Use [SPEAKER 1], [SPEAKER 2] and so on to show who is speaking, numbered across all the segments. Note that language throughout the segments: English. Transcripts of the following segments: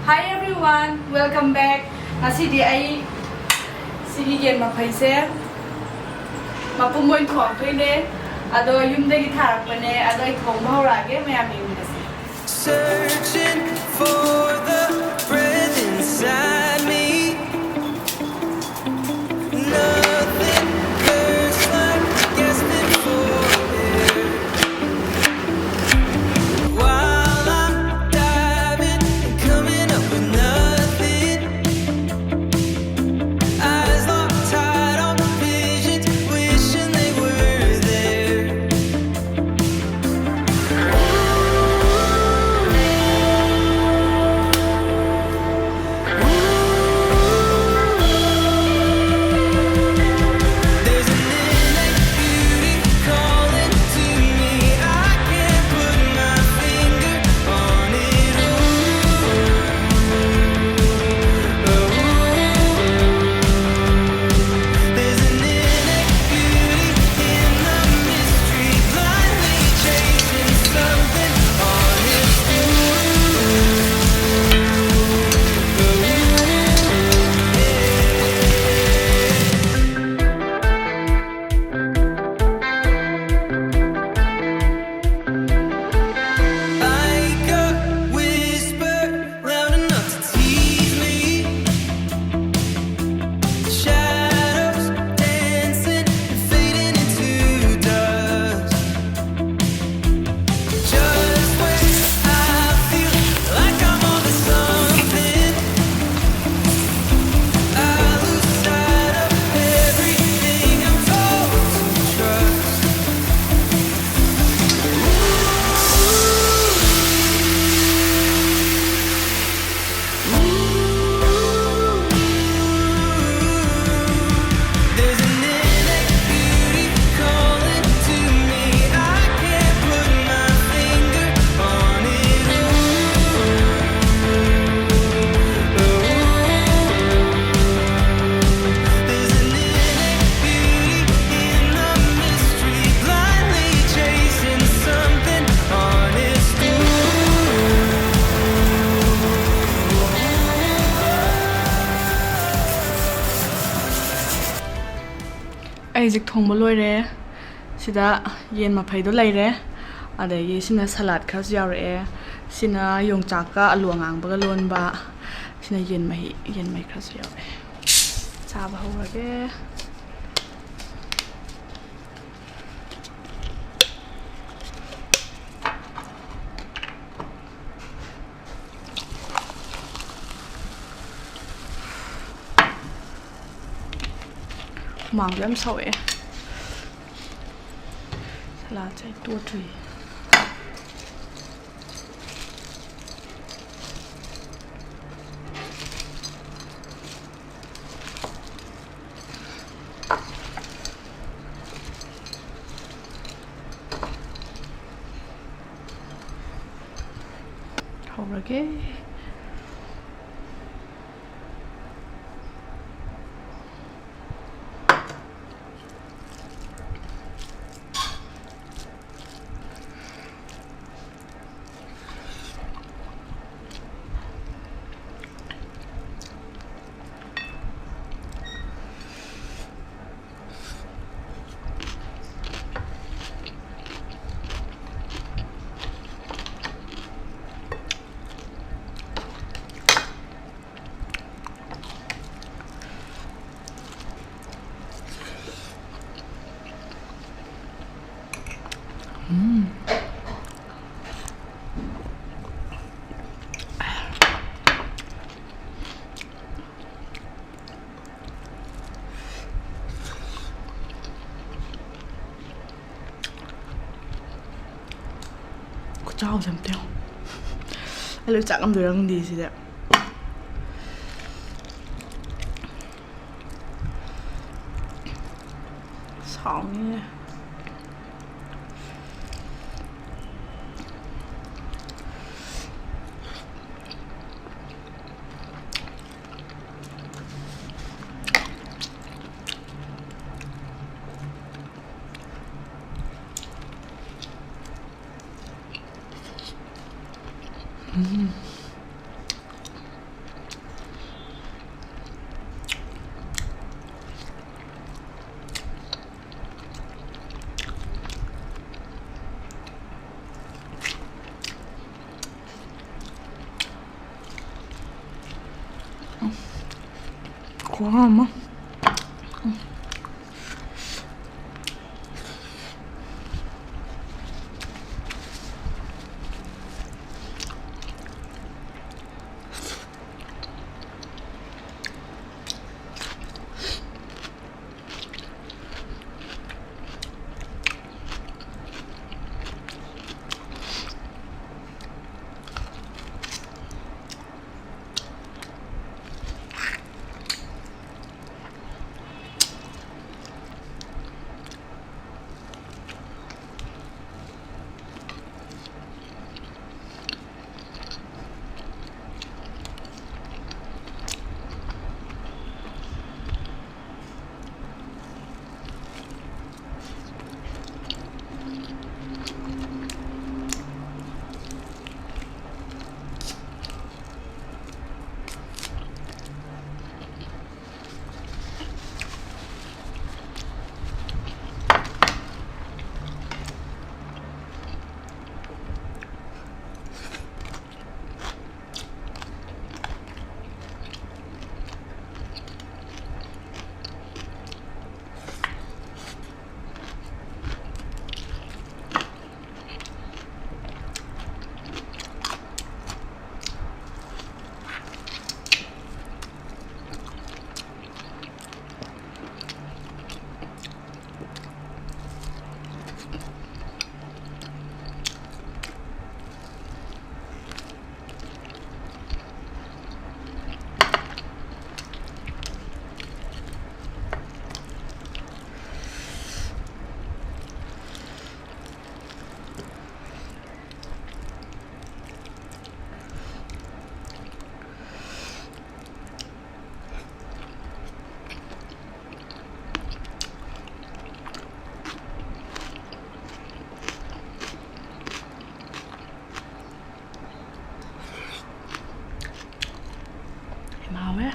[SPEAKER 1] Hi everyone, welcome back. Ngasidi ay sige yen maphaise mapumoy thong thoine ado yumdagi tharakpane ado ai thong bhaurage mayam yumdase.
[SPEAKER 2] Searching for the breath inside me. Nothing hurts like guessing for air. While I'm diving and coming up with nothing, eyes locked tight on visions, wishing they were there. There's an innate beauty calling to me. I can't put my finger on it. There's an innate beauty in the mystery, blindly chasing something honest. Like a whisper, loud enough to tease me. Shadows dancing and fading into dust. Just when I feel like I'm onto something, I lose sight of everything I'm told to trust. There's an innate beauty calling to me. I can't put my finger on it. There's an innate beauty in the mystery, blindly chasing something honest.
[SPEAKER 1] Ai jik thong ba loi re sida yen maphai do lai re adagi sina salad khas yaw re sina yongchak ka alu ngang ba lon ba sina yen mai khas yaw re cha ba hawrage mang lắm sầu ấy là chạy tua trì hầu ra cái chào xem theo ai lựa chọn làm được làm gì gì đấy sống nha 고마워 엄마. 마왜?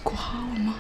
[SPEAKER 1] 고마워 엄마.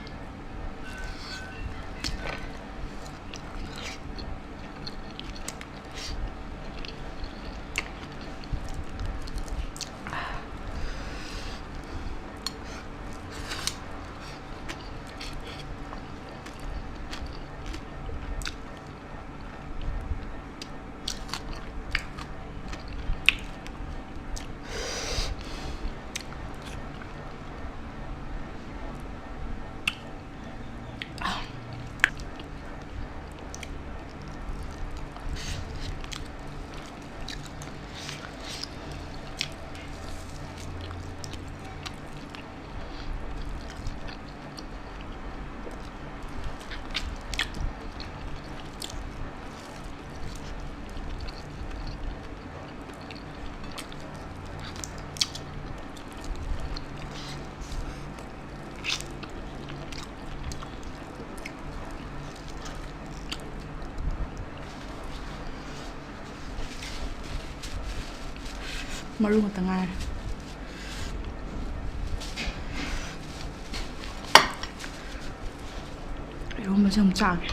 [SPEAKER 1] ꯃꯔꯨ ꯉꯥꯛꯇ ꯉꯥꯏꯔꯦ 이러면서 좀 짜게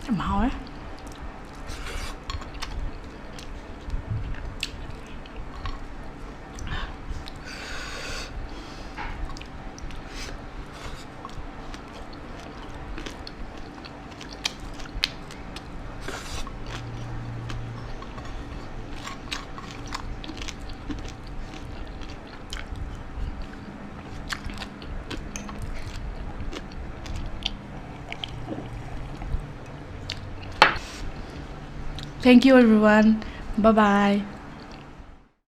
[SPEAKER 1] 좀 하해 Thank you everyone. Bye bye.